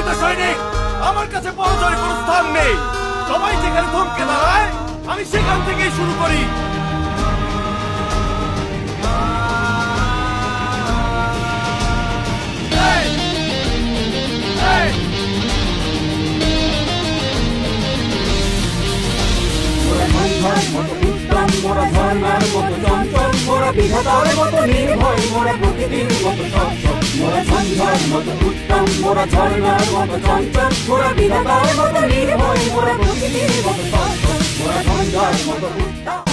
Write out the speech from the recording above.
প্রকৃত সৈনিক, আমার কাছে পরাজয়ের কোনো স্থান নেই। সবাই যেখানে থমকে দাঁড়ায় আমি সেখান থেকেই শুরু করি। মোরা ঝর্ণার মতো চঞ্চল, মোরা বিধাতার মতো নির্ভয়, মোরা প্রকৃতির মতো সচ্ছল। মোরা সন্ধ্যার মতো উত্তম, মোরা ঝর্ণার মতো চঞ্চল, মোরা বিধাতার মতো নির্ভয়, মোরা প্রকৃতির মতো সচ্ছল। মোরা সন্ধ্যার মতো উত্তম।